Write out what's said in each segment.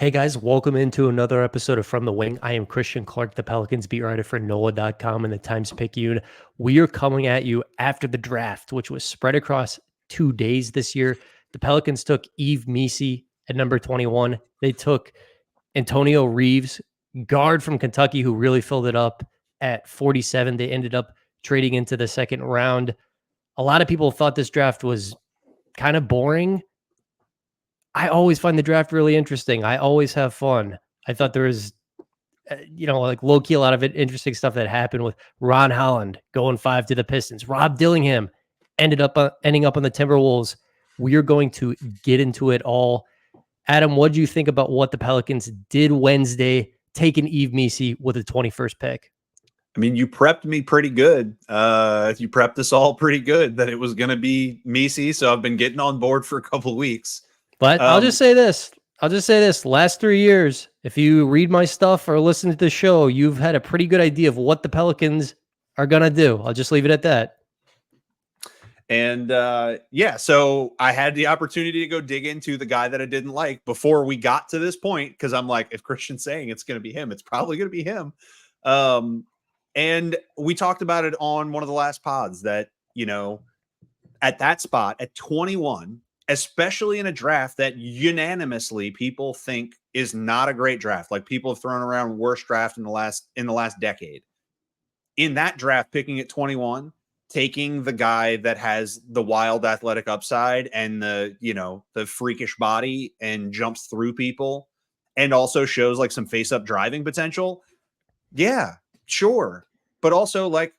Hey guys, welcome into another episode of From the Wing. I am Christian Clark, the Pelicans beat writer for NOLA.com and the Times-Picayune. We are coming at you after the draft, which was spread across 2 days this year. The Pelicans took Yves Missi at number 21. They took Antonio Reeves, guard from Kentucky, who really filled it up at 47. They ended up trading into the second round. A lot of people thought this draft was kind of boring. I always find the draft really interesting. I always have fun. I thought there was, like low key, a lot of interesting stuff that happened with Ron Holland going 5 to the Pistons. Rob Dillingham ending up on the Timberwolves. We are going to get into it all. Adam, what do you think about what the Pelicans did Wednesday, taking Yves Missi with the 21st pick? I mean, you prepped me pretty good. You prepped us all pretty good that it was going to be Missi. So I've been getting on board for a couple of weeks. But I'll just say this. Last 3 years, if you read my stuff or listen to the show, you've had a pretty good idea of what the Pelicans are going to do. I'll just leave it at that. And so I had the opportunity to go dig into the guy that I didn't like before we got to this point, because I'm like, if Christian's saying it's going to be him, it's probably going to be him. And we talked about it on one of the last pods that, at that spot at 21, especially in a draft that unanimously people think is not a great draft. Like, people have thrown around worst draft in the last decade. In that draft, picking at 21, taking the guy that has the wild athletic upside and the freakish body and jumps through people and also shows like some face-up driving potential. Yeah, sure. But also, like,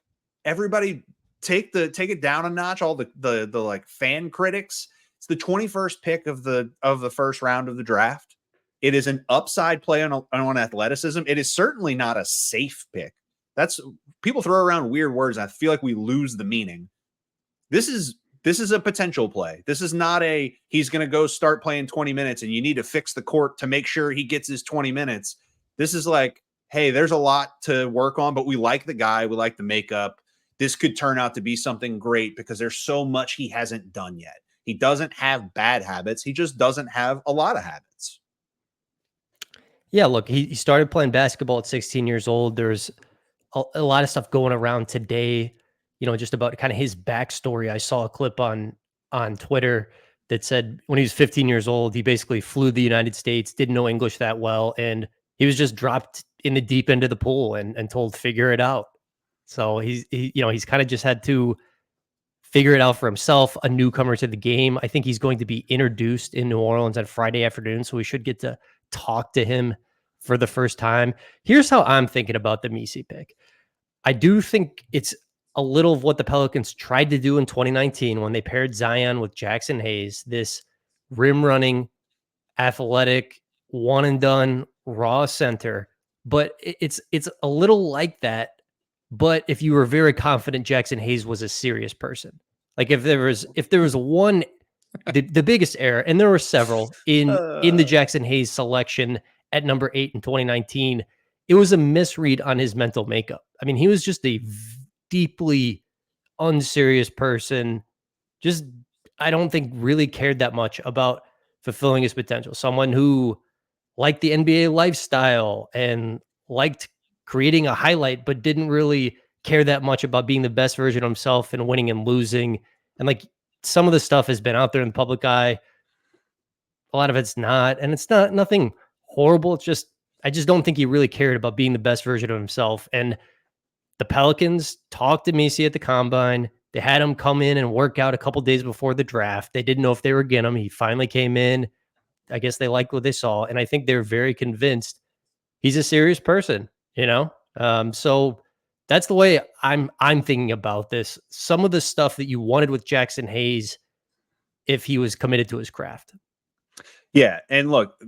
everybody take it down a notch. All the like fan critics. It's the 21st pick of the first round of the draft. It is an upside play on athleticism. It is certainly not a safe pick. That's, people throw around weird words. I feel like we lose the meaning. This is a potential play. This is not he's going to go start playing 20 minutes and you need to fix the court to make sure he gets his 20 minutes. This is like, hey, there's a lot to work on, but we like the guy. We like the makeup. This could turn out to be something great because there's so much he hasn't done yet. He doesn't have bad habits. He just doesn't have a lot of habits. Yeah, look, he started playing basketball at 16 years old. There's a lot of stuff going around today, just about kind of his backstory. I saw a clip on Twitter that said when he was 15 years old, he basically flew to the United States, didn't know English that well, and he was just dropped in the deep end of the pool and told, figure it out. So he's kind of just had to figure it out for himself, a newcomer to the game. I think he's going to be introduced in New Orleans on Friday afternoon, so we should get to talk to him for the first time. Here's how I'm thinking about the Missi pick. I do think it's a little of what the Pelicans tried to do in 2019 when they paired Zion with Jaxson Hayes, this rim running, athletic, one and done, raw center. But it's a little like that. But if you were very confident Jaxson Hayes was a serious person, like if there was one, the biggest error, and there were several in the Jaxson Hayes selection at number 8 in 2019, it was a misread on his mental makeup. I mean, he was just a deeply unserious person. Just, I don't think really cared that much about fulfilling his potential. Someone who liked the NBA lifestyle and liked creating a highlight, but didn't really care that much about being the best version of himself and winning and losing. And like, some of the stuff has been out there in the public eye. A lot of it's not, and it's not nothing horrible. It's just, I just don't think he really cared about being the best version of himself. And the Pelicans talked to Missi at the combine. They had him come in and work out a couple days before the draft. They didn't know if they were getting him. He finally came in. I guess they liked what they saw, and I think they're very convinced he's a serious person. So that's the way I'm thinking about this. Some of the stuff that you wanted with Jaxson Hayes, if he was committed to his craft. Yeah, and look,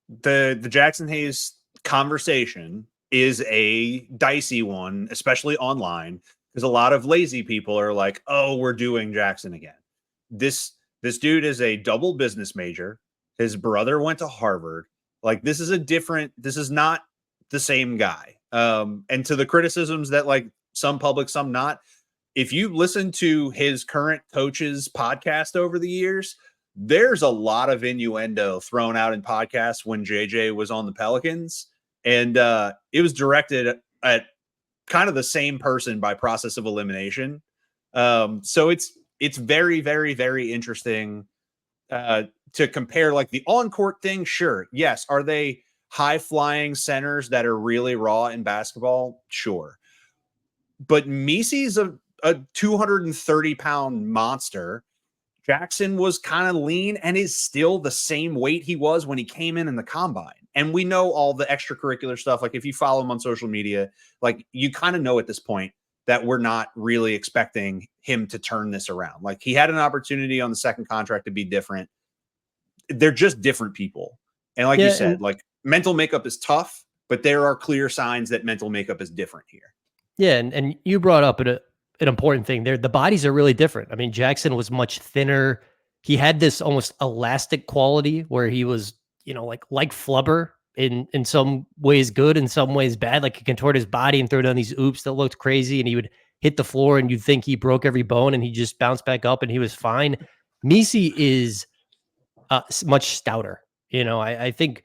the Jaxson Hayes conversation is a dicey one, especially online, because a lot of lazy people are like, "Oh, we're doing Jaxson again." This dude is a double business major. His brother went to Harvard. Like, this is not the same guy. And to the criticisms that, like, some public, some not, if you listen to his current coaches podcast over the years, there's a lot of innuendo thrown out in podcasts when JJ was on the Pelicans, and it was directed at kind of the same person by process of elimination. So it's very, very, very interesting to compare like the on court thing. Sure, yes, are they high flying centers that are really raw in basketball? Sure, but Missi's a 230-pound monster. Jaxson was kind of lean and is still the same weight he was when he came in the combine. And we know all the extracurricular stuff. Like if you follow him on social media, like you kind of know at this point that we're not really expecting him to turn this around. Like he had an opportunity on the second contract to be different. They're just different people. And like you Yeah, said, like mental makeup is tough, but there are clear signs that mental makeup is different here. yeah, and you brought up an important thing there. The bodies are really different. I mean, Jaxson was much thinner. He had this almost elastic quality where he was, like Flubber in some ways good, in some ways bad. Like he contort his body and throw down these oops that looked crazy, and he would hit the floor, and you'd think he broke every bone, and he just bounced back up, and he was fine. Missi is much stouter. I think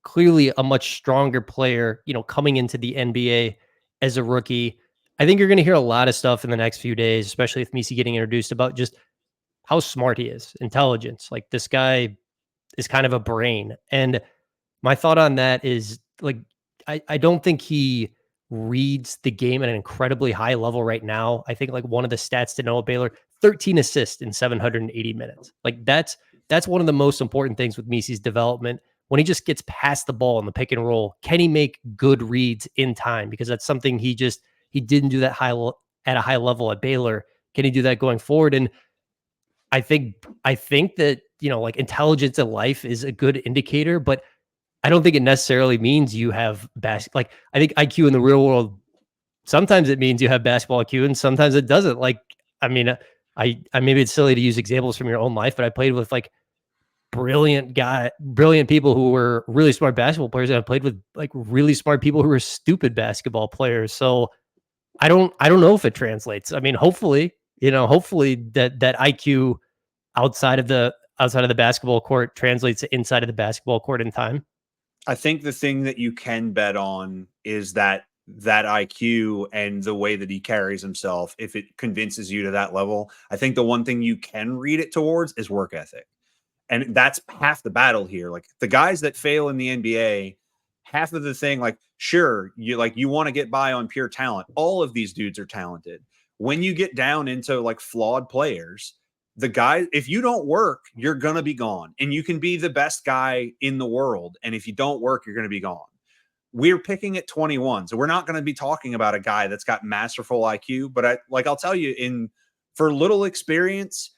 clearly a much stronger player, coming into the NBA as a rookie. I think you're going to hear a lot of stuff in the next few days, especially with Missi getting introduced, about just how smart he is, intelligence. Like this guy is kind of a brain. And my thought on that is like, I don't think he reads the game at an incredibly high level right now. I think like one of the stats to know at Baylor, 13 assists in 780 minutes. Like that's one of the most important things with Missi's development. When he just gets past the ball in the pick and roll, can he make good reads in time? Because that's something he didn't do that at a high level at Baylor. Can he do that going forward? And I think that, like intelligence in life is a good indicator, but I don't think it necessarily means you have like I think IQ in the real world, sometimes it means you have basketball IQ and sometimes it doesn't. Like, I mean, I maybe it's silly to use examples from your own life, but I played with like brilliant people who were really smart basketball players, and I played with like really smart people who were stupid basketball players. So I don't know if it translates. I mean, hopefully that IQ outside of the basketball court translates to inside of the basketball court in time. I think the thing that you can bet on is that IQ and the way that he carries himself. If it convinces you to that level, I think the one thing you can read it towards is work ethic. And that's half the battle here. Like the guys that fail in the NBA, half of the thing, like, sure, you want to get by on pure talent. All of these dudes are talented. When you get down into like flawed players, the guy, if you don't work, you're gonna be gone. And you can be the best guy in the world. And if you don't work, you're gonna be gone. We're picking at 21. So we're not going to be talking about a guy that's got masterful IQ, but I'll tell you, for little experience,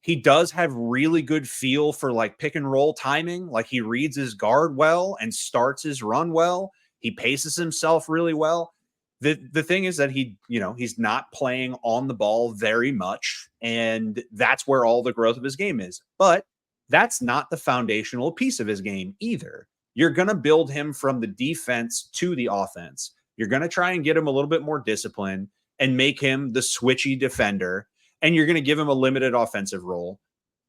he does have really good feel for like pick and roll timing. Like he reads his guard well and starts his run well. He paces himself really well. The thing is that he's not playing on the ball very much, and that's where all the growth of his game is. But that's not the foundational piece of his game either. You're going to build him from the defense to the offense. You're going to try and get him a little bit more discipline and make him the switchy defender, and you're going to give him a limited offensive role.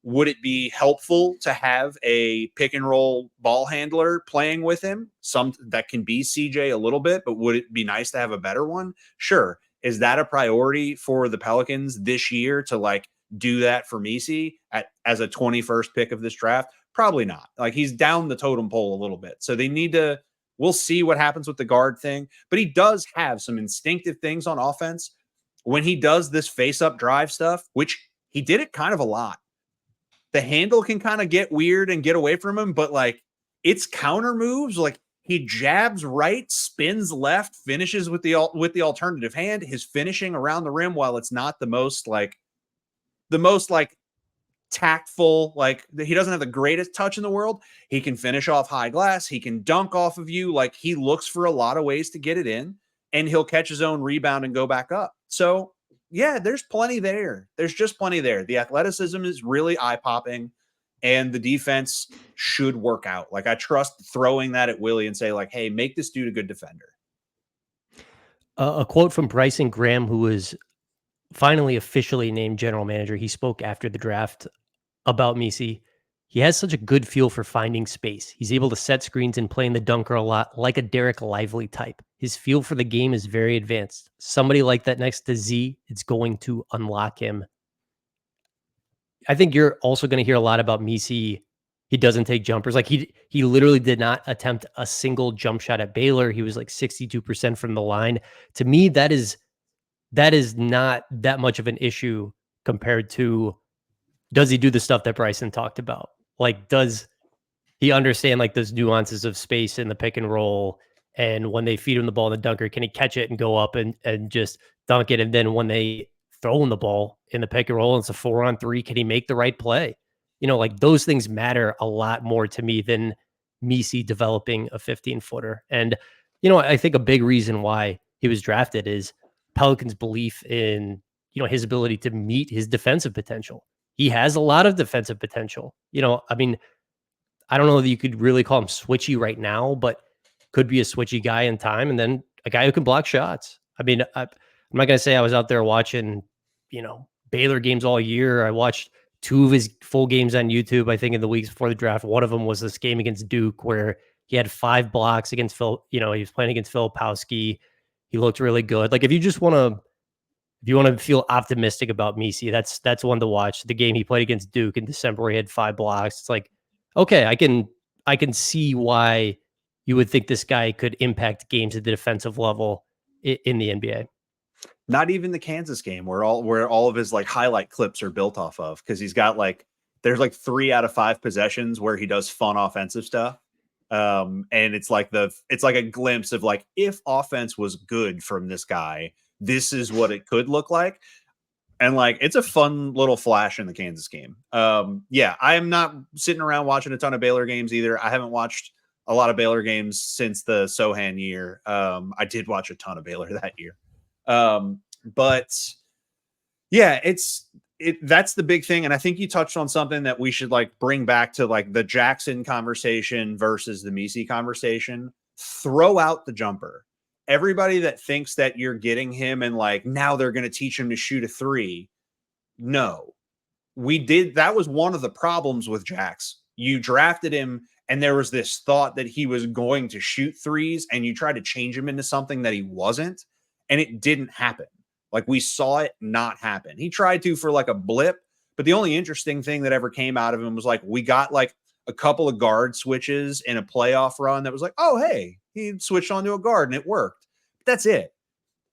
Would it be helpful to have a pick and roll ball handler playing with him? Some that can be CJ a little bit, but would it be nice to have a better one? Sure. Is that a priority for the Pelicans this year to like do that for Missi as a 21st pick of this draft? Probably not. Like he's down the totem pole a little bit. So we'll see what happens with the guard thing, but he does have some instinctive things on offense when he does this face up drive stuff, which he did it kind of a lot. The handle can kind of get weird and get away from him, but like it's counter moves. Like he jabs right, spins left, finishes with the alternative hand. His finishing around the rim, while it's not the most tactful, like he doesn't have the greatest touch in the world, he can finish off high glass, he can dunk off of you. Like he looks for a lot of ways to get it in, and he'll catch his own rebound and go back up. So yeah, there's plenty there. There's just plenty there. The athleticism is really eye-popping, and the defense should work out. Like I trust throwing that at Willie and say like, hey, make this dude a good defender. A quote from Bryson Graham, who was finally officially named general manager. He spoke after the draft about Missi. He has such a good feel for finding space. He's able to set screens and play in the dunker a lot, like a Derek Lively type. His feel for the game is very advanced. Somebody like that next to Z, it's going to unlock him. I think you're also going to hear a lot about Missi. He doesn't take jumpers. Like he literally did not attempt a single jump shot at Baylor. He was like 62% from the line. To me, that is not that much of an issue compared to, does he do the stuff that Bryson talked about? Like, does he understand like those nuances of space in the pick and roll? And when they feed him the ball in the dunker, can he catch it and go up and just dunk it? And then when they throw him the ball in the pick and roll and it's a 4-on-3, can he make the right play? Like those things matter a lot more to me than Missi developing a 15-footer. And, I think a big reason why he was drafted is Pelicans' belief in, his ability to meet his defensive potential. He has a lot of defensive potential. I mean, I don't know that you could really call him switchy right now, but could be a switchy guy in time, and then a guy who can block shots. I mean, I'm not going to say I was out there watching, Baylor games all year. I watched 2 of his full games on YouTube, I think, in the weeks before the draft. One of them was this game against Duke where he had 5 blocks against Phil. He was playing against Filipowski. He looked really good. Like, if you want to feel optimistic about Missi, that's one to watch. The game he played against Duke in December where he had 5 blocks. It's like, okay, I can see why you would think this guy could impact games at the defensive level in the NBA. Not even the Kansas game where all of his like highlight clips are built off of, because he's got there's 3 out of 5 possessions where he does fun offensive stuff. And it's like a glimpse of like, if offense was good from this guy, this is what it could look like. And it's a fun little flash in the Kansas game. Yeah, I am not sitting around watching a ton of Baylor games either. I haven't watched a lot of Baylor games since the Sohan year. I did watch a ton of Baylor that year. But yeah, that's the big thing. And I think you touched on something that we should bring back to the Jaxson conversation versus the Missi conversation. Throw out the jumper. Everybody that thinks that you're getting him and now they're going to teach him to shoot a 3. No, that was one of the problems with Jax. You drafted him and there was this thought that he was going to shoot 3s, and you tried to change him into something that he wasn't, and it didn't happen. We saw it not happen. He tried to for a blip, but the only interesting thing that ever came out of him was we got a couple of guard switches in a playoff run that was oh, hey, he switched onto a guard and it worked. But that's it.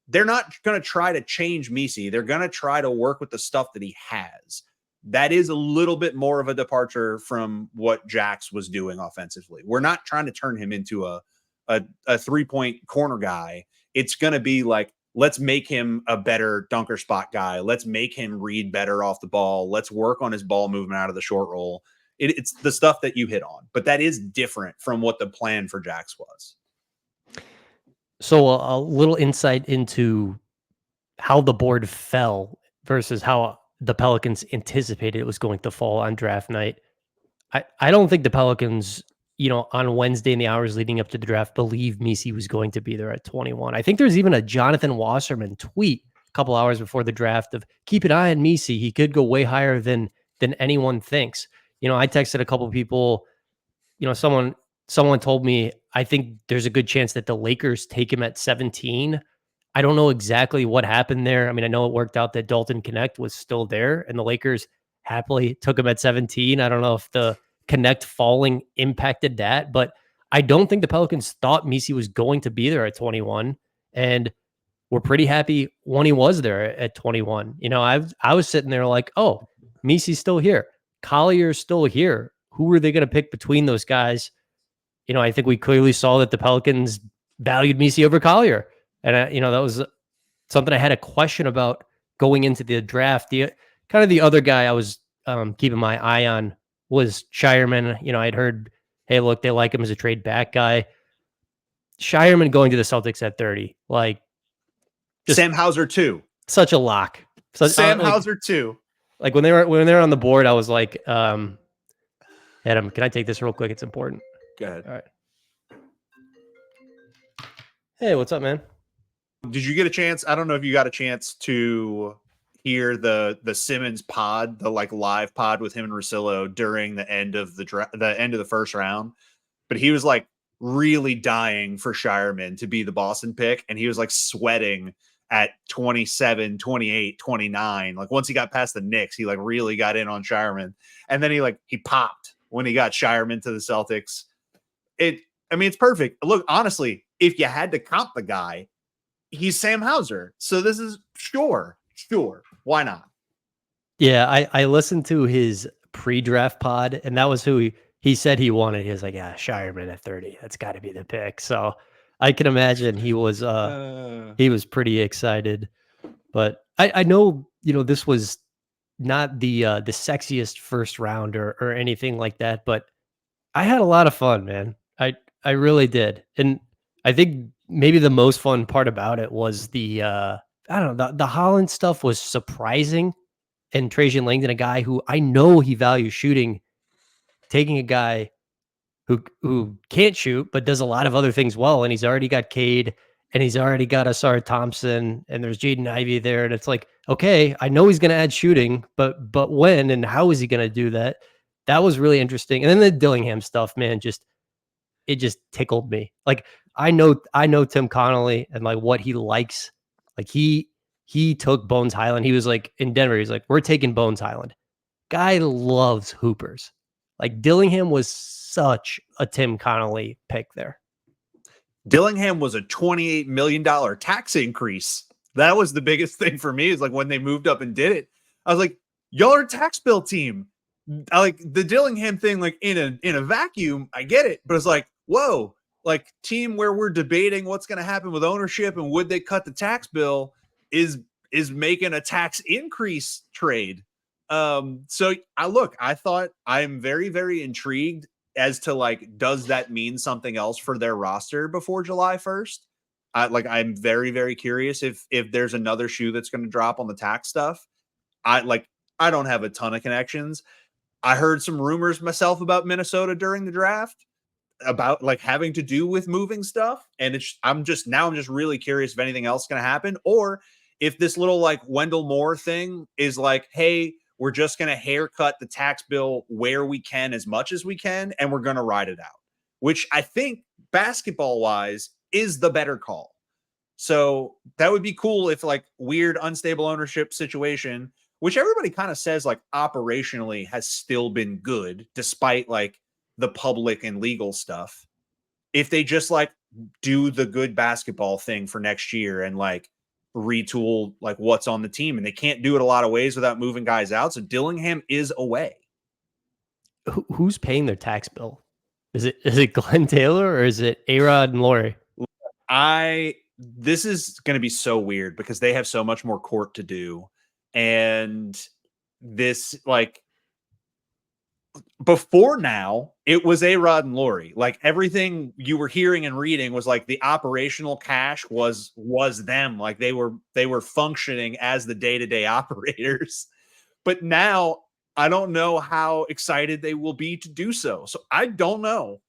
They're not going to try to change Missi. They're going to try to work with the stuff that he has. That is a little bit more of a departure from what Jax was doing offensively. We're not trying to turn him into a 3-point corner guy. It's going to be let's make him a better dunker spot guy. Let's make him read better off the ball. Let's work on his ball movement out of the short roll. It's the stuff that you hit on, but that is different from what the plan for Jax was. So a little insight into how the board fell versus how the Pelicans anticipated it was going to fall on draft night. I don't think the Pelicans, on Wednesday in the hours leading up to the draft, believed Missi was going to be there at 21. I think there's even a Jonathan Wasserman tweet a couple hours before the draft of, keep an eye on Missi. He could go way higher than anyone thinks. I texted a couple people, someone told me, I think there's a good chance that the Lakers take him at 17. I don't know exactly what happened there. I mean, I know it worked out that Dalton Connect was still there and the Lakers happily took him at 17. I don't know if the Connect falling impacted that, but I don't think the Pelicans thought Missi was going to be there at 21, and we're pretty happy when he was there at 21. I was sitting there like, oh, Missi's still here. Collier's still here. Who are they going to pick between those guys? I think we clearly saw that the Pelicans valued Missi over Collier. And, that was something I had a question about going into the draft. The other guy I was keeping my eye on was Shireman. I'd heard, hey, look, they like him as a trade back guy. Shireman going to the Celtics at 30. Sam Hauser too. Such a lock. Sam Hauser too. When they were on the board, I was like, Adam, can I take this real quick? It's important. Go ahead. All right. Hey, what's up, man? Did you get a chance? I don't know if you got a chance to hear the Simmons pod, the like live pod with him and Russillo during the end of the end of the first round. But he was like really dying for Shireman to be the Boston pick. And he was like sweating at 27, 28, 29. Like once he got past the Knicks, he like really got in on Shireman. And then he popped when he got Shireman to the Celtics. I mean, it's perfect. Look, honestly, if you had to comp the guy, he's Sam Hauser. So this is sure. Why not? Yeah, I listened to his pre-draft pod, and that was who he said he wanted. He was like, yeah, Shireman at 30. That's got to be the pick. So I can imagine he was pretty excited. But I know, this was not the sexiest first round or anything like that, but I had a lot of fun, man. I really did. And I think maybe the most fun part about it was I don't know, the Holland stuff was surprising. And Trajan Langdon, a guy who I know he values shooting, taking a guy who can't shoot but does a lot of other things well, and he's already got Cade, and he's already got Asar Thompson, and there's Jaden Ivey there, and it's like, okay, I know he's going to add shooting, but when and how is he going to do that? That was really interesting. And then the Dillingham stuff, man, it just tickled me. Like I know Tim Connolly and like what he likes. Like he took Bones Highland. He was like in Denver. He's like, we're taking Bones Highland. Guy loves hoopers. Like Dillingham was such a Tim Connolly pick there. Dillingham was a $28 million tax increase. That was the biggest thing for me, is like when they moved up and did it, I was like, y'all are a tax bill team. I like the Dillingham thing, like in a vacuum, I get it, but it's like, whoa, like team where we're debating what's going to happen with ownership and would they cut the tax bill is making a tax increase trade. So I thought I'm very, very intrigued as to like, does that mean something else for their roster before July 1st? I'm very, very curious if there's another shoe that's going to drop on the tax stuff. I don't have a ton of connections. I heard some rumors myself about Minnesota during the draft about like having to do with moving stuff. And I'm just really curious if anything else is going to happen, or if this little like Wendell Moore thing is like, hey, we're just going to haircut the tax bill where we can as much as we can, and we're going to ride it out, which I think basketball wise is the better call. So that would be cool if like weird unstable ownership situation, which everybody kind of says like operationally has still been good despite like the public and legal stuff. If they just like do the good basketball thing for next year and like retool like what's on the team, and they can't do it a lot of ways without moving guys out. So Dillingham is away. Who's paying their tax bill? Is it Glenn Taylor or is it A-Rod and Laurie? This is going to be so weird because they have so much more court to do. And this, like, before now, it was A-Rod and Laurie. Like everything you were hearing and reading was like the operational cash was them. Like they were functioning as the day-to-day operators. But now I don't know how excited they will be to do so. So I don't know.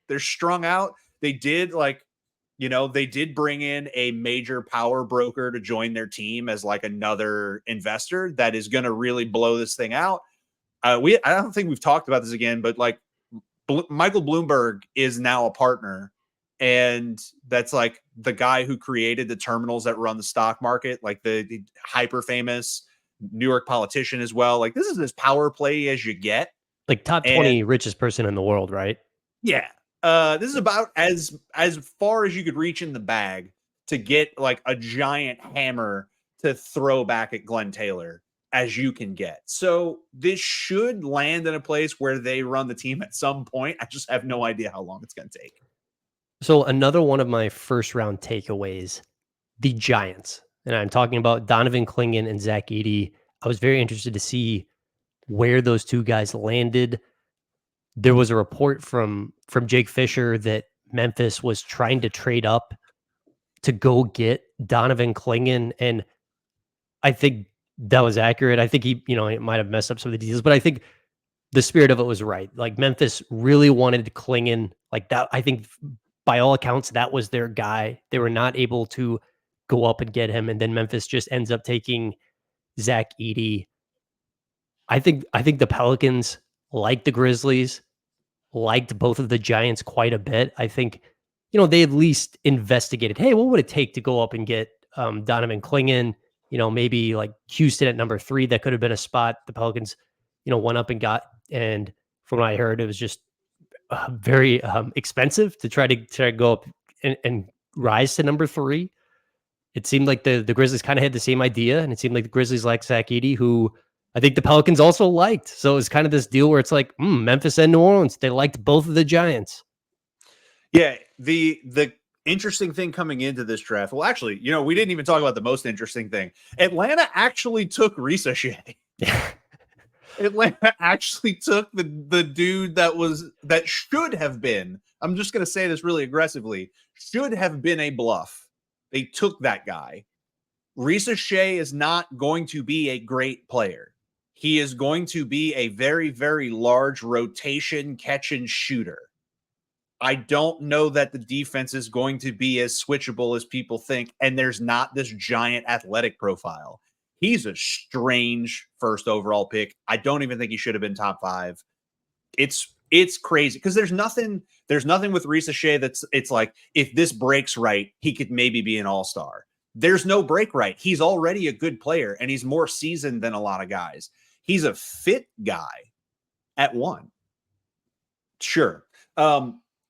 They're strung out. They did they did bring in a major power broker to join their team as like another investor that is going to really blow this thing out. I don't think we've talked about this again, but like Michael Bloomberg is now a partner, and that's like the guy who created the terminals that run the stock market, like the hyper famous New York politician as well. Like this is as power play as you get. Like top 20 richest person in the world, right? Yeah. This is about as far as you could reach in the bag to get like a giant hammer to throw back at Glenn Taylor as you can get. So this should land in a place where they run the team at some point. I just have no idea how long it's going to take. So another one of my first round takeaways, the Giants. And I'm talking about Donovan Clingan and Zach Edey. I was very interested to see where those two guys landed. There was a report from Jake Fisher that Memphis was trying to trade up to go get Donovan Clingan, and I think that was accurate. I think he might have messed up some of the details, but I think the spirit of it was right. Like Memphis really wanted Clingan, like that. I think by all accounts that was their guy. They were not able to go up and get him, and then Memphis just ends up taking Zach Edey. I think the Pelicans, like the Grizzlies, liked both of the Giants quite a bit. I think, they at least investigated, hey, what would it take to go up and get Donovan Clingan? Maybe like Houston at number 3, that could have been a spot the Pelicans, went up and got. And from what I heard, it was just very expensive to try to go up and rise to number 3. It seemed like the Grizzlies kind of had the same idea, and it seemed like the Grizzlies liked Zach Edey, who I think the Pelicans also liked. So it was kind of this deal where it's like, Memphis and New Orleans, they liked both of the Giants. Yeah, the interesting thing coming into this draft. Well, actually, we didn't even talk about the most interesting thing. Atlanta actually took Risa Shea. Atlanta actually took the dude that should have been. I'm just going to say this really aggressively. Should have been a bluff. They took that guy. Risa Shea is not going to be a great player. He is going to be a very, very large rotation catch and shooter. I don't know that the defense is going to be as switchable as people think, and there's not this giant athletic profile. He's a strange first overall pick. I don't even think he should have been top 5. It's crazy because there's nothing with Risa Shea it's like, if this breaks right, he could maybe be an all-star. There's no break right. He's already a good player, and he's more seasoned than a lot of guys. He's a fit guy at 1. Sure.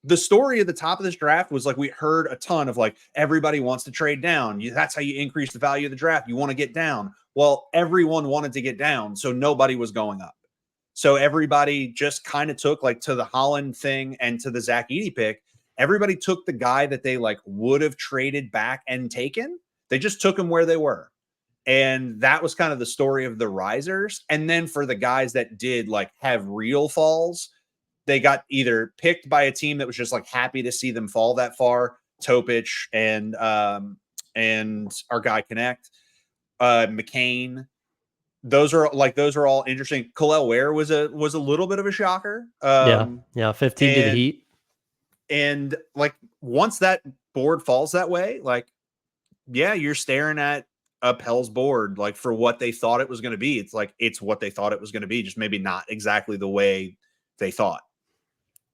The story at the top of this draft was like, we heard a ton of like, everybody wants to trade down. That's how you increase the value of the draft. You want to get down. Well, everyone wanted to get down, so nobody was going up. So everybody just kind of took, like, to the Holland thing and to the Zach Edey pick, everybody took the guy that they like would have traded back and taken. They just took him where they were. And that was kind of the story of the risers. And then for the guys that did like have real falls, they got either picked by a team that was just like happy to see them fall that far, Topic and our guy Connect, McCain. Those are all interesting. Khalil Ware was a little bit of a shocker. Yeah, 15 to the Heat. And like, once that board falls that way, like, yeah, you're staring at a Pels board, like, for what they thought it was going to be. It's like, it's what they thought it was going to be, just maybe not exactly the way they thought.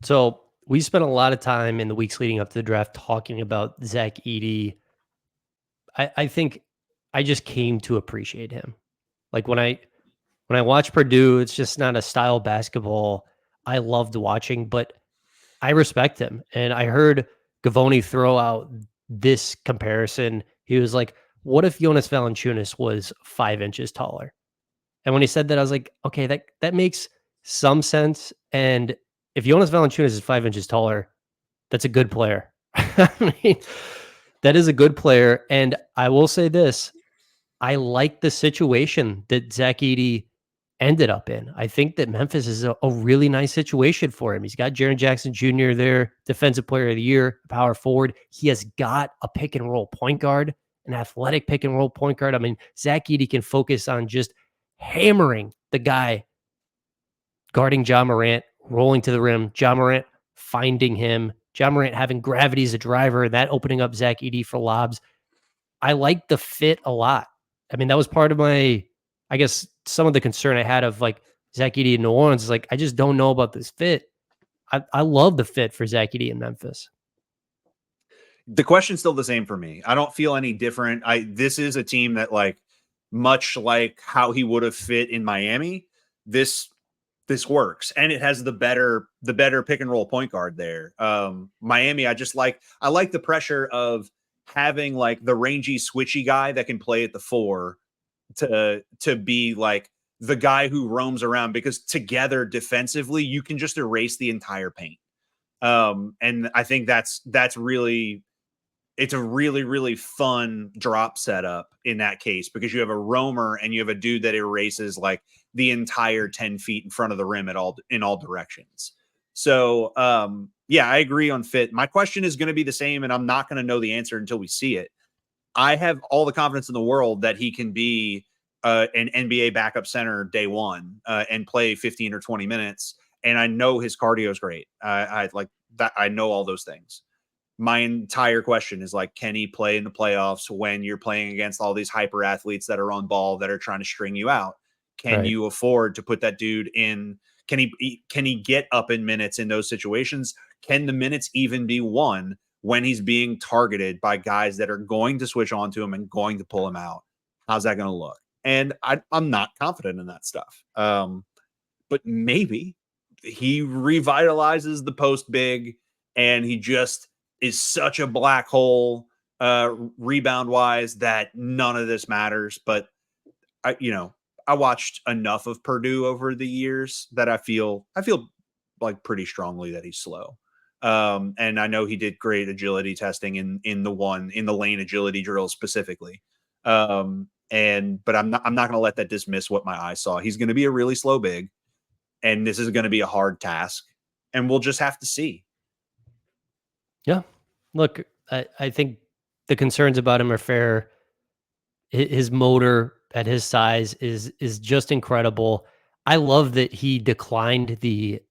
So we spent a lot of time in the weeks leading up to the draft talking about Zach Edey. I think I just came to appreciate him. Like when I watch Purdue, it's just not a style basketball I loved watching, but I respect him. And I heard Gavoni throw out this comparison. He was like, what if Jonas Valanciunas was 5 inches taller? And when he said that, I was like, okay, that makes some sense. And if Jonas Valanciunas is 5 inches taller, that's a good player. I mean, that is a good player. And I will say this, I like the situation that Zach Edey ended up in. I think that Memphis is a really nice situation for him. He's got Jaren Jackson Jr. there, defensive player of the year, power forward. He has got a pick and roll point guard, an athletic pick and roll point guard. I mean, Zach Edey can focus on just hammering the guy guarding Ja Morant, rolling to the rim, Ja Morant finding him, Ja Morant having gravity as a driver, that opening up Zach Edey for lobs. I like the fit a lot. I mean, that was part of my, I guess, some of the concern I had of like Zach Edey in New Orleans is like, I just don't know about this fit. I love the fit for Zach Edey in Memphis. The question's still the same for me. I don't feel any different. This is a team that, like, much like how he would have fit in Miami, this works, and it has the better pick and roll point guard there. Miami, I like the pressure of having like the rangy switchy guy that can play at the 4 to be like the guy who roams around, because together defensively you can just erase the entire paint. And I think that's really, it's a really, really fun drop setup in that case, because you have a roamer and you have a dude that erases like the entire 10 feet in front of the rim in all directions. So yeah, I agree on fit. My question is going to be the same, and I'm not going to know the answer until we see it. I have all the confidence in the world that he can be an NBA backup center day one and play 15 or 20 minutes. And I know his cardio is great. I like that. I know all those things. my entire question is like, can he play in the playoffs when you're playing against all these hyper athletes that are on ball that are trying to string you out? Can Right. you afford to put that dude in? Can he get up in minutes in those situations? Can the minutes even be won when he's being targeted by guys that are going to switch on to him and going to pull him out? How's that going to look? And I'm not confident in that stuff. But maybe he revitalizes the post big and he just is such a black hole rebound wise that none of this matters. But I watched enough of Purdue over the years that I feel like pretty strongly that he's slow. And I know he did great agility testing in the lane agility drill specifically. But I'm not going to let that dismiss what my eyes saw. He's going to be a really slow big, and this is going to be a hard task, and we'll just have to see. Yeah. Look, I think the concerns about him are fair. His motor at his size is just incredible. I love that he declined the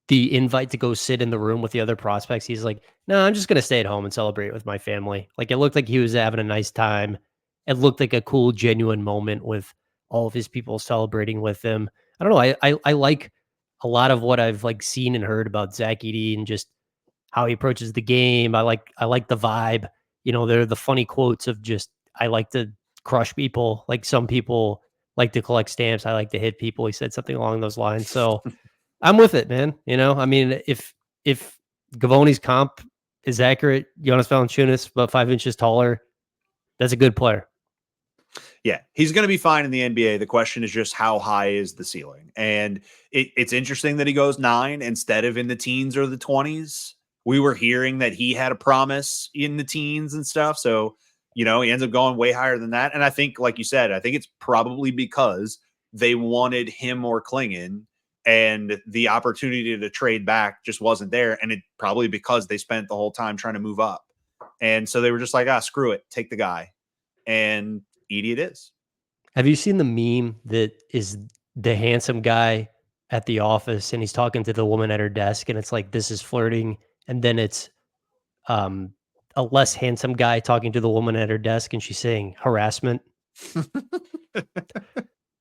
invite to go sit in the room with the other prospects. He's like, "No, I'm just gonna stay at home and celebrate with my family." Like, it looked like he was having a nice time. It looked like a cool, genuine moment with all of his people celebrating with him. I don't know. I like a lot of what I've like seen and heard about Zach Edey and just how he approaches the game. I like the vibe. They're the funny quotes of just I like to crush people. Like some people like to collect stamps. I like to hit people. He said something along those lines. So I'm with it, man. I mean, if Gavoni's comp is accurate, Jonas Valanciunas about 5 inches taller, that's a good player. Yeah, he's going to be fine in the NBA. The question is just how high is the ceiling? And it's interesting that he goes 9 instead of in the teens or the 20s. We were hearing that he had a promise in the teens and stuff. So, he ends up going way higher than that. And I think, like you said, I think it's probably because they wanted him or Klingon, and the opportunity to trade back just wasn't there. And it probably because they spent the whole time trying to move up. And so they were just like, screw it, take the guy. And Edey it is. Have you seen the meme that is the handsome guy at the office and he's talking to the woman at her desk and it's like this is flirting, and then it's um a less handsome guy talking to the woman at her desk and she's saying harassment?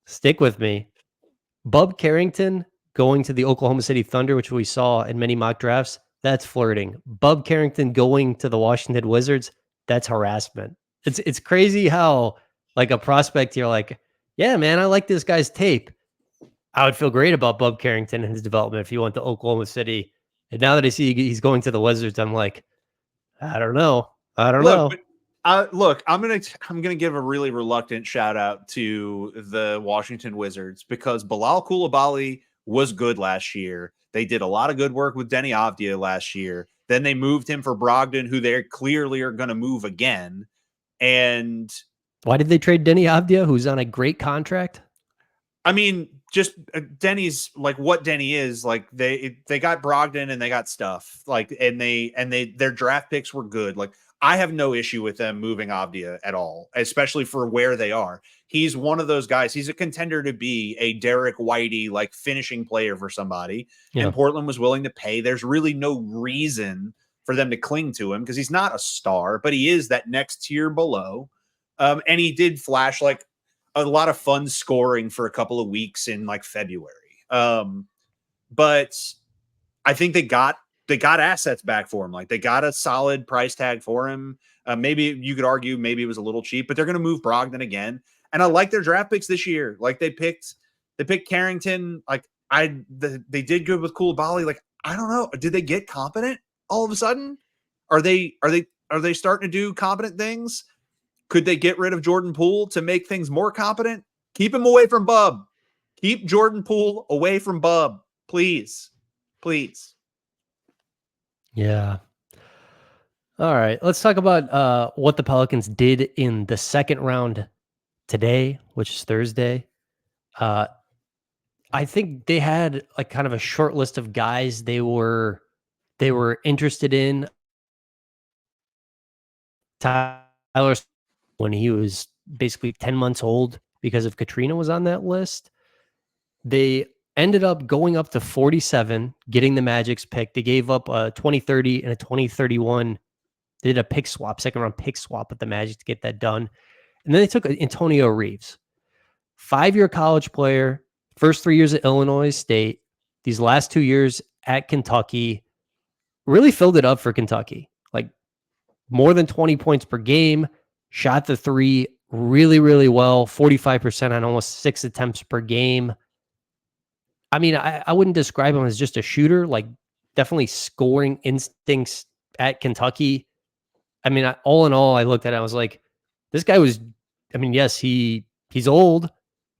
Stick with me. Bub Carrington going to the Oklahoma City Thunder, which we saw in many mock drafts, that's flirting. Bub Carrington going to the Washington Wizards, that's harassment. It's crazy how like a prospect you're like, yeah, man, I like this guy's tape. I would feel great about Bub Carrington and his development if he went to Oklahoma City. And now that I see he's going to the Wizards, I'm like, I don't know. I don't Look, know. but I'm gonna give a really reluctant shout out to the Washington Wizards because Bilal Coulibaly was good last year. They did a lot of good work with Denny Avdia last year. Then they moved him for Brogdon, who they clearly are going to move again. And Why did they trade Denny Avdia, who's on a great contract? I mean, just Denny's like what Denny is like. They got Brogdon and they got stuff like, and their draft picks were good. Like I have no issue with them moving Avdia at all, especially for where they are. He's one of those guys. He's a contender to be a Derek Whitey like finishing player for somebody. Yeah. And Portland was willing to pay. There's really no reason for them to cling to him because he's not a star, but he is that next tier below. And he did flash like a lot of fun scoring for a couple of weeks in like February. But I think they got assets back for him. Like they got a solid price tag for him. Maybe you could argue maybe it was a little cheap, but they're going to move Brogdon again. And I like their draft picks this year. Like they picked Carrington. Like they did good with Coulibaly. Like I don't know, did they get competent all of a sudden? Are they starting to do competent things? Could they get rid of Jordan Poole to make things more competent? Keep him away from Bub. Keep Jordan Poole away from Bub, please. Please. Yeah. All right. Let's talk about what the Pelicans did in the second round today, which is Thursday. I think they had like kind of a short list of guys they were interested in. Tyler, when he was basically 10 months old because of Katrina, was on that list. They ended up going up to 47, getting the Magic's pick. They gave up a 2030 and a 2031. They did a pick swap, second round pick swap with the Magic to get that done. And then they took Antonio Reeves, 5-year college player, first 3 years at Illinois State, these last 2 years at Kentucky, really filled it up for Kentucky. Like more than 20 points per game, shot the three really, really well, 45% on almost 6 attempts per game. I mean, I wouldn't describe him as just a shooter, like definitely scoring instincts at Kentucky. I mean, all in all, I looked at it, I was like, this guy was, I mean, yes, he's old,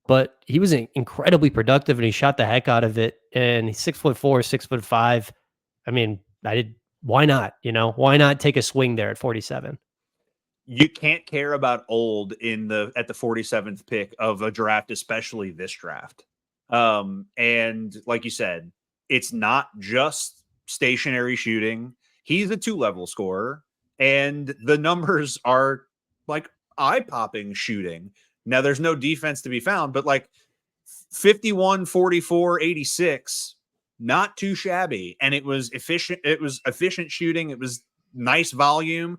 but he was incredibly productive and he shot the heck out of it. And he's 6'4", 6'5". I mean, why not? Why not take a swing there at 47? You can't care about old at the 47th pick of a draft, especially this draft. And like you said, it's not just stationary shooting. He's a 2-level scorer, and the numbers are like eye-popping shooting. Now there's no defense to be found, but like 51, 44, 86, not too shabby. And it was efficient. It was efficient shooting. It was nice volume.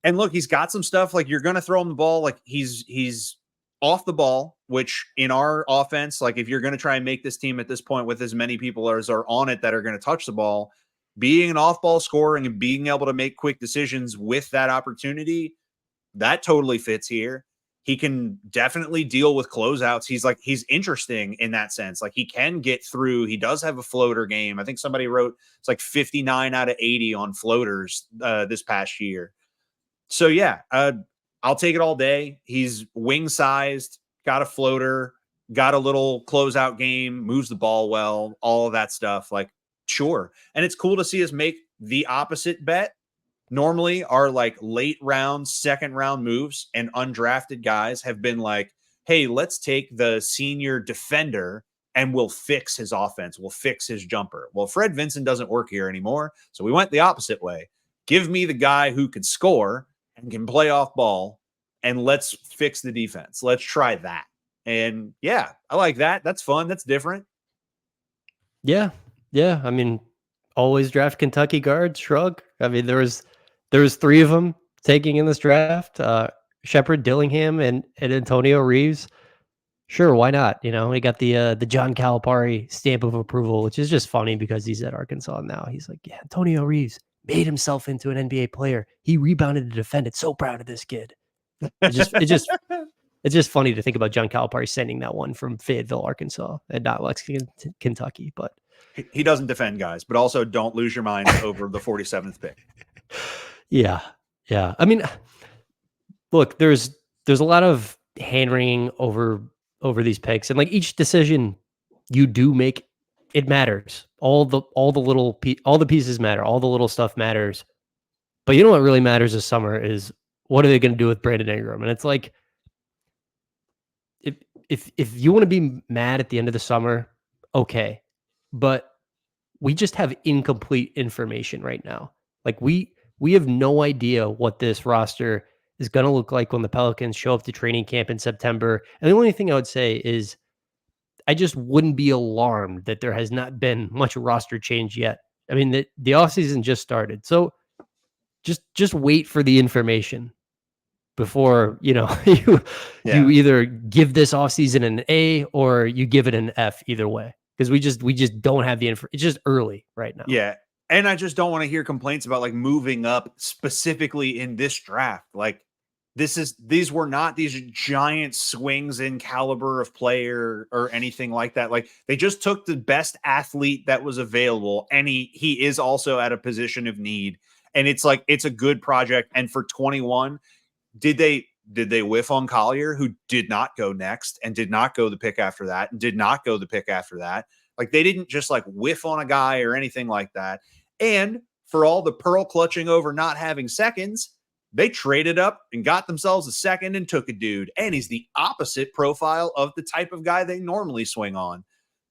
And look, he's got some stuff like you're going to throw him the ball. Like he's off the ball, which in our offense, like if you're going to try and make this team at this point with as many people as are on it that are going to touch the ball, being an off ball scorer and being able to make quick decisions with that opportunity, that totally fits here. He can definitely deal with closeouts. He's interesting in that sense. Like he can get through. He does have a floater game. I think somebody wrote it's like 59 out of 80 on floaters this past year. So yeah, I'll take it all day. He's wing sized, got a floater, got a little closeout game, moves the ball well, all of that stuff. Like, sure. And it's cool to see us make the opposite bet. Normally our like late round, second round moves and undrafted guys have been like, hey, let's take the senior defender and we'll fix his offense. We'll fix his jumper. Well, Fred Vincent doesn't work here anymore. So we went the opposite way. Give me the guy who can score and can play off ball, and let's fix the defense. Let's try that. And yeah, I like that. That's fun. That's different. Yeah. Yeah. I mean, always draft Kentucky guards, shrug. I mean, there was 3 of them taking in this draft, Shepard, Dillingham, and Antonio Reeves. Sure, why not? We got the John Calipari stamp of approval, which is just funny because he's at Arkansas now. He's like, yeah, Antonio Reeves made himself into an NBA player. He rebounded to defend it. So proud of this kid. It's just funny to think about John Calipari sending that one from Fayetteville, Arkansas, and not Lexington, Kentucky. But he doesn't defend guys, but also don't lose your mind over the 47th pick. Yeah. I mean, look, there's a lot of hand wringing over these picks, and like each decision you do make, it matters. All the pieces matter. All the little stuff matters. But you know what really matters this summer is what are they going to do with Brandon Ingram? And it's like, if you want to be mad at the end of the summer, okay, but we just have incomplete information right now. Like we have no idea what this roster is going to look like when the Pelicans show up to training camp in September. And the only thing I would say is I just wouldn't be alarmed that there has not been much roster change yet. I mean, the offseason just started. So just wait for the information before, you either give this offseason an A or you give it an F either way. Because we just don't have the info. It's just early right now. Yeah. And I just don't want to hear complaints about like moving up specifically in this draft. Like these were not these giant swings in caliber of player or anything like that. Like they just took the best athlete that was available. And he is also at a position of need. And it's like, it's a good project. And for 21, did they whiff on Collier, who did not go next and did not go the pick after that and did not go the pick after that? Like they didn't just like whiff on a guy or anything like that. And for all the pearl clutching over not having seconds, they traded up and got themselves a second and took a dude. And he's the opposite profile of the type of guy they normally swing on.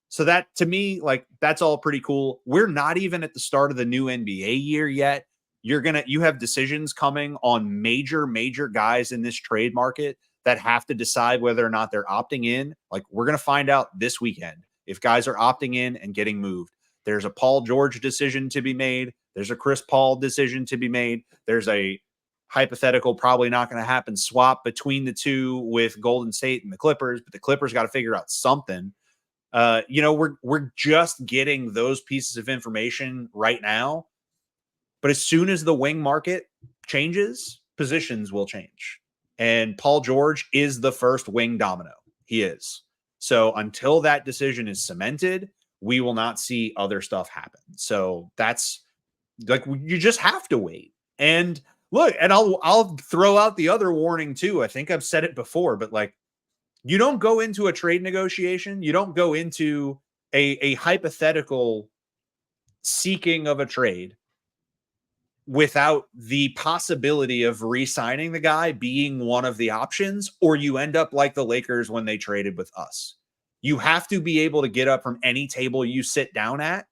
So that to me, like that's all pretty cool. We're not even at the start of the new NBA year yet. You have decisions coming on major guys in this trade market that have to decide whether or not they're opting in. Like we're going to find out this weekend. if guys are opting in and getting moved. There's a Paul George decision to be made. There's a Chris Paul decision to be made. There's a hypothetical, probably not going to happen, swap between the two with Golden State and the Clippers, but the Clippers got to figure out something. We're just getting those pieces of information right now. But as soon as the wing market changes, positions will change. And Paul George is the first wing domino. He is. So until that decision is cemented, we will not see other stuff happen. So that's like, you just have to wait. And look, and I'll throw out the other warning too. I think I've said it before, but like, you don't go into a trade negotiation. You don't go into a hypothetical seeking of a trade without the possibility of re-signing the guy being one of the options, or you end up like the Lakers when they traded with us. You have to be able to get up from any table you sit down at.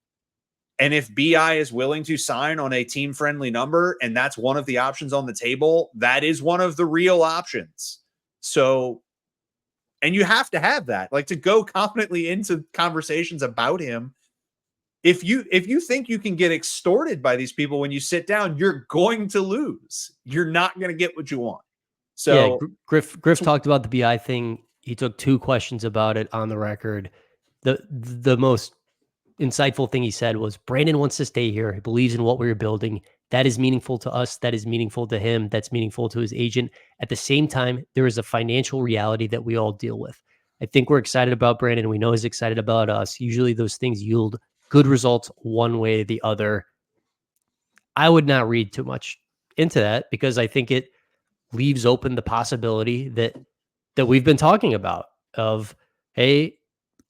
And if BI is willing to sign on a team-friendly number, and that's one of the options on the table, that is one of the real options. So, and you have to have that, like, to go confidently into conversations about him. If you think you can get extorted by these people when you sit down, you're going to lose. You're not going to get what you want. So yeah, Griff talked about the BI thing. He took 2 questions about it on the record. The most insightful thing he said was, Brandon wants to stay here. He believes in what we're building. That is meaningful to us. That is meaningful to him. That's meaningful to his agent. At the same time, there is a financial reality that we all deal with. I think we're excited about Brandon. We know he's excited about us. Usually those things yield good results one way or the other. I would not read too much into that, because I think it leaves open the possibility that we've been talking about of, hey,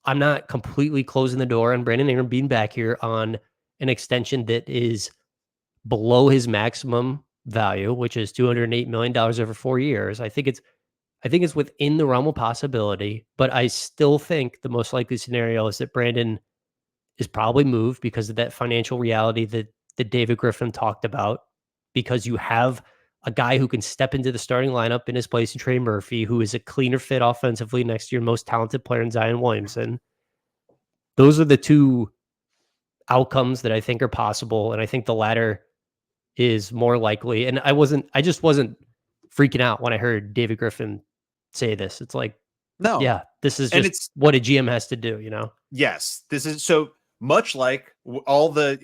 I'm not completely closing the door on Brandon Ingram being back here on an extension that is below his maximum value, which is $208 million over 4 years. I think it's within the realm of possibility, but I still think the most likely scenario is that Brandon is probably moved because of that financial reality that David Griffin talked about, because you have a guy who can step into the starting lineup in his place in Trey Murphy, who is a cleaner fit offensively next to your most talented player in Zion Williamson. Those are the 2 outcomes that I think are possible, and I think the latter is more likely. And I just wasn't freaking out when I heard David Griffin say this. It's like, no, yeah, this is and just it's what a GM has to do, you know? yes, this is so much like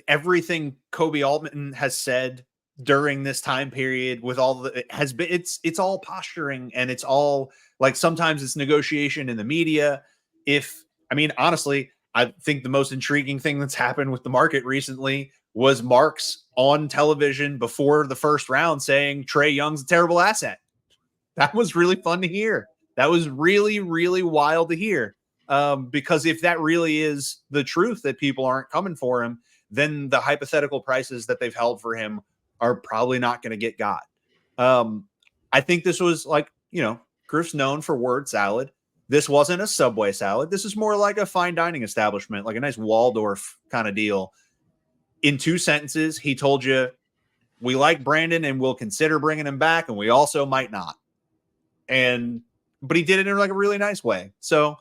everything Kobe Altman has said during this time period with all the, it has been, it's all posturing, and it's all like, sometimes it's negotiation in the media. Honestly, I think the most intriguing thing that's happened with the market recently was Marks on television before the first round saying Trae Young's a terrible asset. That was really fun to hear. That was really, really wild to hear. Because if that really is the truth, that people aren't coming for him, then the hypothetical prices that they've held for him are probably not going to get got. I think this was like, Griff's known for word salad. This wasn't a Subway salad. This is more like a fine dining establishment, like a nice Waldorf kind of deal. In 2 sentences, he told you, we like Brandon and we'll consider bringing him back, and we also might not. But he did it in like a really nice way. So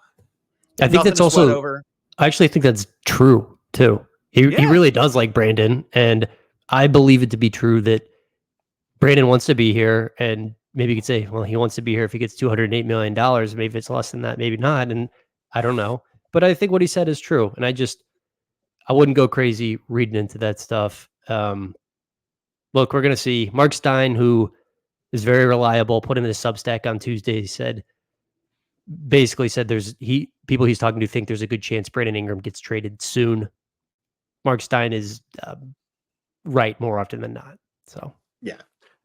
I think that's also, over. I actually think that's true too. He really does like Brandon, and I believe it to be true that Brandon wants to be here. And maybe you could say, well, he wants to be here if he gets $208 million. Maybe it's less than that, maybe not. And I don't know. But I think what he said is true. And I wouldn't go crazy reading into that stuff. Look, we're going to see. Mark Stein, who is very reliable, put in his Substack on Tuesday, basically said people he's talking to think there's a good chance Brandon Ingram gets traded soon. Mark Stein is right more often than not. So yeah.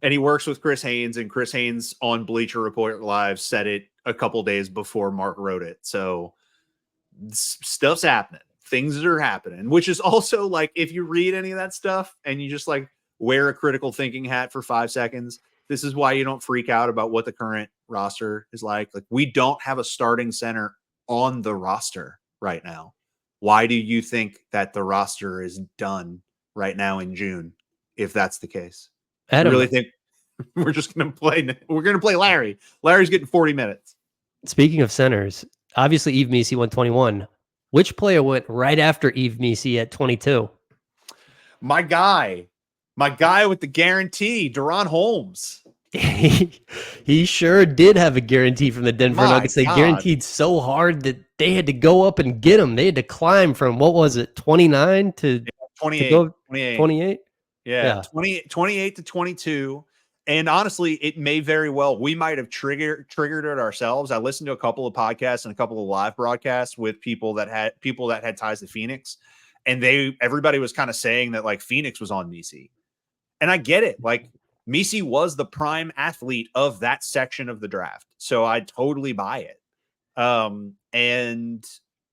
And he works with Chris Haynes, and Chris Haynes on Bleacher Report Live said it a couple days before Mark wrote it. So stuff's happening. Things are happening, which is also like, if you read any of that stuff and you just like wear a critical thinking hat for 5 seconds, this is why you don't freak out about what the current roster is like. Like, we don't have a starting center on the roster right now. Why do you think that the roster is done right now in June, if that's the case? Adam, you really think we're just going to play? We're going to play Larry. Larry's getting 40 minutes. Speaking of centers, obviously Yves Missi 121 Which player went right after Yves Missi at 22? My guy with the guarantee, Deron Holmes. He sure did have a guarantee from the Denver My Nuggets. They God. guaranteed so hard that they had to go up and get him. They had to climb from, what was it, 29 to 28, go 28. 28? Yeah, Yeah. 28 to 22. And honestly, it may very well, we might have triggered it ourselves. I listened to a couple of podcasts and a couple of live broadcasts with people that had ties to Phoenix, and everybody was kind of saying that like Phoenix was on Missi. And I get it. Like Missi was the prime athlete of that section of the draft. So I totally buy it. And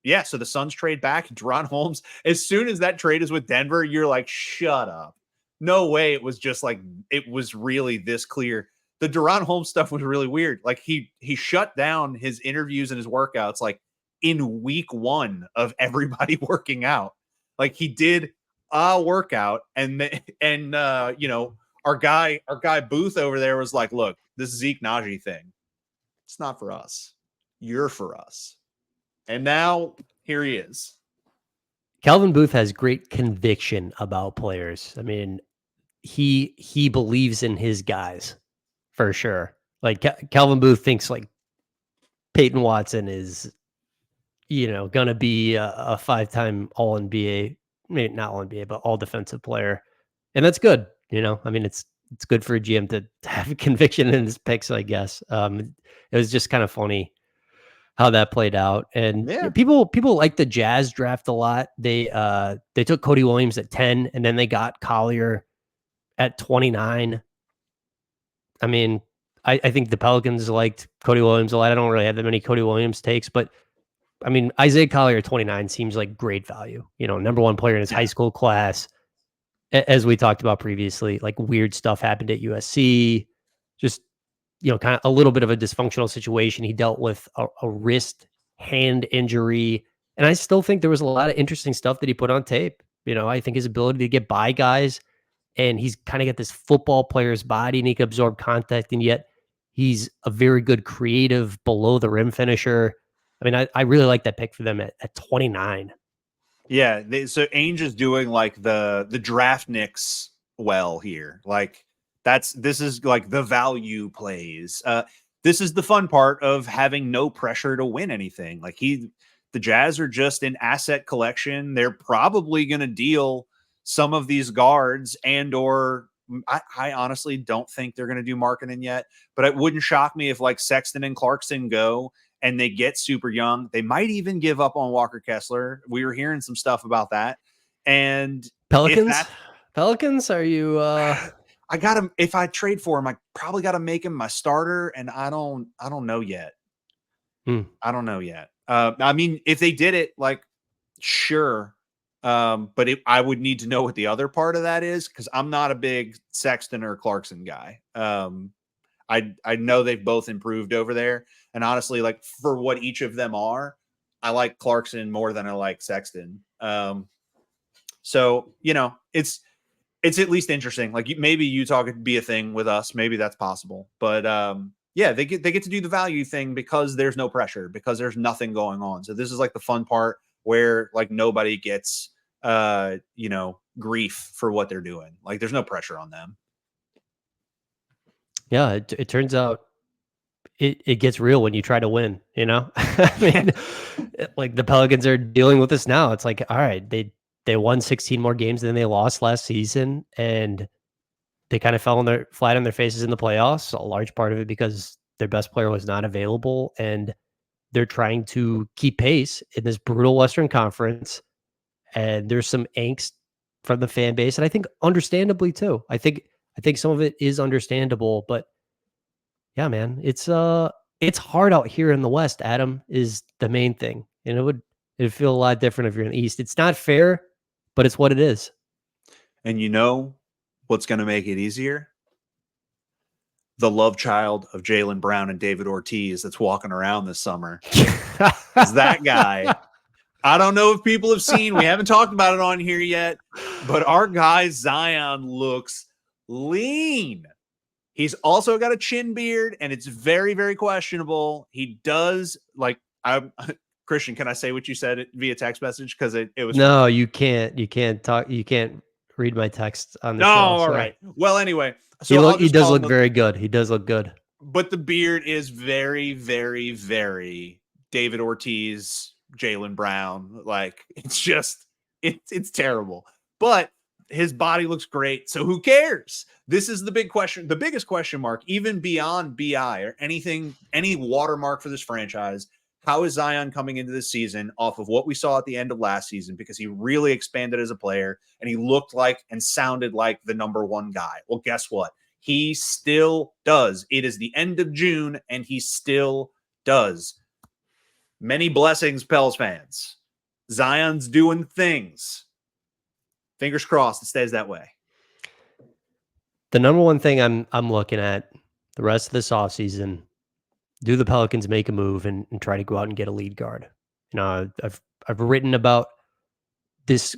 yeah, so the Suns trade back Deron Holmes. As soon as that trade is with Denver, you're like, shut up. No way. It was just like, it was really this clear. The Deron Holmes stuff was really weird. Like he shut down his interviews and his workouts like in week 1 of everybody working out. Like he did a workout and you know, our guy Booth over there was like, look, this Zeke Najee thing, it's not for us. You're for us. And now here he is. Calvin Booth has great conviction about players. I mean, he believes in his guys for sure. Like Calvin Booth thinks like Peyton Watson is, going to be a 5-time All NBA, maybe not All NBA, but All Defensive player, and that's good. I mean, it's good for a GM to have conviction in his picks, I guess. It was just kind of funny how that played out, and Yeah. people like the Jazz draft a lot. They took Cody Williams at 10, and then they got Collier at 29. I mean, I think the Pelicans liked Cody Williams a lot. I don't really have that many Cody Williams takes, but I mean, Isaiah Collier at 29 seems like great value. Number one player in his high school class. As we talked about previously, like weird stuff happened at USC. Just, kind of a little bit of a dysfunctional situation. He dealt with a wrist hand injury. And I still think there was a lot of interesting stuff that he put on tape. I think his ability to get by guys, and he's kind of got this football player's body and he can absorb contact, and yet he's a very good creative below the rim finisher. I mean, I really like that pick for them at 29. Yeah. So Ainge is doing like the draft Knicks well here. Like this is like the value plays. This is the fun part of having no pressure to win anything. Like the Jazz are just an asset collection. They're probably going to deal some of these guards or I honestly don't think they're going to do marketing yet, but it wouldn't shock me if like Sexton and Clarkson go and they get super young. They might even give up on Walker Kessler. We were hearing some stuff about that. And Pelicans, are you I got him. If I trade for him, I probably got to make him my starter. And I don't know yet. I don't know yet. I mean, if they did it, like, sure. But I would need to know what the other part of that is, because I'm not a big Sexton or Clarkson guy. I know they've both improved over there. And honestly, like for what each of them are, I like Clarkson more than I like Sexton. So, it's at least interesting. Like maybe Utah could be a thing with us. Maybe that's possible. But yeah, they get to do the value thing because there's no pressure, because there's nothing going on. So this is like the fun part where like nobody gets grief for what they're doing. Like there's no pressure on them. Yeah, it turns out it gets real when you try to win, I mean, like the Pelicans are dealing with this now. It's like, all right, they won 16 more games than they lost last season, and they kind of fell flat on their faces in the playoffs. A large part of it because their best player was not available, and they're trying to keep pace in this brutal Western Conference. And there's some angst from the fan base, and I think understandably too. I think some of it is understandable, but yeah, man, it's hard out here in the West. Adam, is the main thing, and it'd feel a lot different if you're in the East. It's not fair, but it's what it is. And what's going to make it easier? The love child of Jaylen Brown and David Ortiz that's walking around this summer. Is that guy. I don't know if people have seen, we haven't talked about it on here yet, but our guy Zion looks lean. He's also got a chin beard, and it's very, very questionable. He does, like, Christian, can I say what you said via text message? Because it was No, you can't. You can't talk. You can't read my text on the no. show. All Sorry. right. Well, anyway, so I'll He just does call look him very good. He does look good. but the beard is very, very, very David Ortiz, Jaylen Brown. Like it's just it's terrible. But his body looks great. So who cares? This is the big question, the biggest question mark, even beyond BI or anything, any watermark for this franchise. How is Zion coming into this season off of what we saw at the end of last season? Because he really expanded as a player and he looked like and sounded like the number one guy. Well, guess what? He still does. It is the end of June and he still does. Many blessings, Pels fans. Zion's doing things. Fingers crossed it stays that way. The number one thing I'm looking at the rest of this offseason, do the Pelicans make a move and try to go out and get a lead guard? You know, I've written about this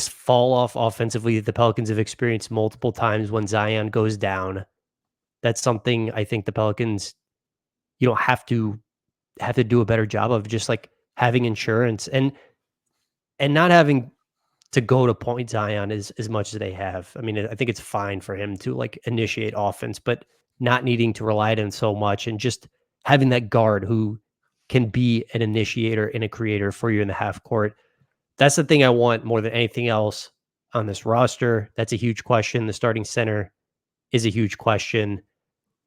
fall off offensively that the Pelicans have experienced multiple times when Zion goes down. That's something I think the Pelicans, you don't have to do a better job of, just like having insurance and not having to go to point Zion as much as they have. I mean, I think it's fine for him to like initiate offense, but not needing to rely on him so much and just having that guard who can be an initiator and a creator for you in the half court. That's the thing I want more than anything else on this roster. That's a huge question. The starting center is a huge question.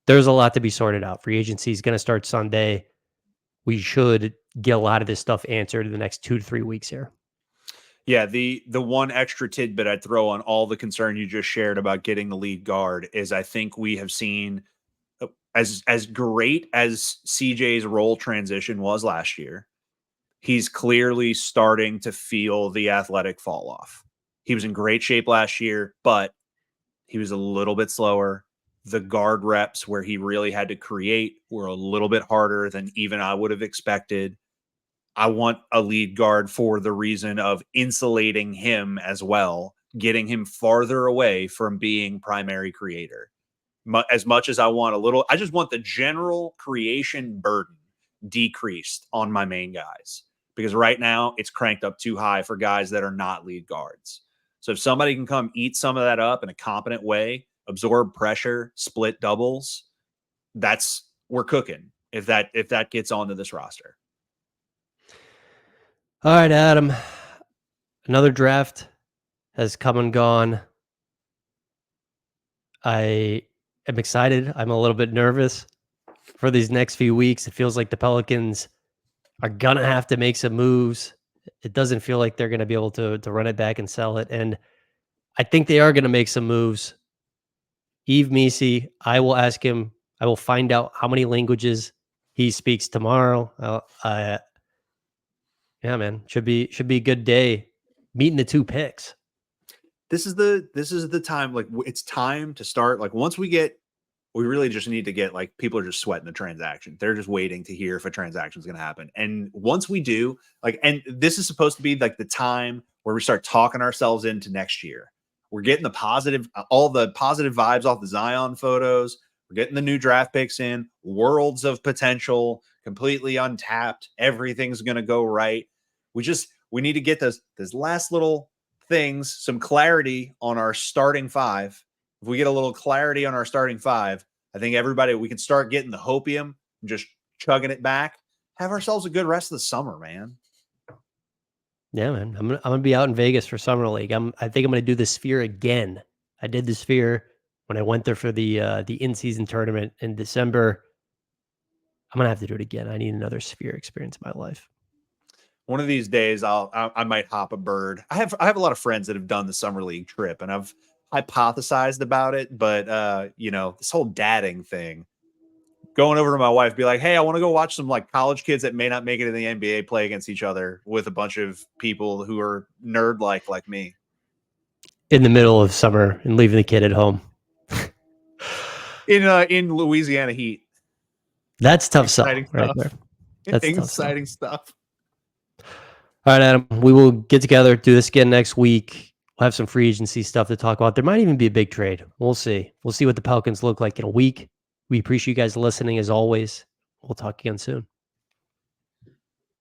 There's a lot to be sorted out. Free agency is going to start Sunday. We should get a lot of this stuff answered in the next 2 to 3 weeks here. Yeah, the one extra tidbit I'd throw on all the concern you just shared about getting the lead guard is I think we have seen as great as CJ's role transition was last year, he's clearly starting to feel the athletic fall off. He was in great shape last year, but he was a little bit slower. The guard reps where he really had to create were a little bit harder than even I would have expected. I want a lead guard for the reason of insulating him as well, getting him farther away from being primary creator. As much as I want a little, I just want the general creation burden decreased on my main guys, because right now it's cranked up too high for guys that are not lead guards. So if somebody can come eat some of that up in a competent way, absorb pressure, split doubles, we're cooking if that gets onto this roster. All right, Adam. Another draft has come and gone. I am excited. I'm a little bit nervous for these next few weeks. It feels like the Pelicans are going to have to make some moves. It doesn't feel like they're going to be able to run it back and sell it. And I think they are going to make some moves. Yves Missi, I will ask him. I will find out how many languages he speaks tomorrow. Yeah, man, should be a good day meeting the 2 picks. This is the time. Like, it's time to start. Like, once we really just need to get, like, people are just sweating the transaction. They're just waiting to hear if a transaction is going to happen. And once we do, like, and this is supposed to be like the time where we start talking ourselves into next year. We're getting all the positive vibes off the Zion photos. We're getting the new draft picks in, worlds of potential, completely untapped. Everything's going to go right. We need to get those last little things, some clarity on our starting 5. If we get a little clarity on our starting 5, I think we can start getting the hopium, just chugging it back, have ourselves a good rest of the summer, man. Yeah, man. I'm gonna be out in Vegas for Summer League. I think I'm gonna do the Sphere again. I did the Sphere when I went there for the in-season tournament in December. I'm gonna have to do it again. I need another Sphere experience in my life. One of these days, I might hop a bird. I have a lot of friends that have done the Summer League trip, and I've hypothesized about it. But this whole dadding thing, going over to my wife, be like, "Hey, I want to go watch some like college kids that may not make it in the NBA play against each other with a bunch of people who are nerd like me." In the middle of summer and leaving the kid at home. in Louisiana heat. That's tough stuff. Right there. That's exciting stuff. All right, Adam. We will get together, do this again next week. We'll have some free agency stuff to talk about. There might even be a big trade. We'll see. We'll see what the Pelicans look like in a week. We appreciate you guys listening as always. We'll talk again soon.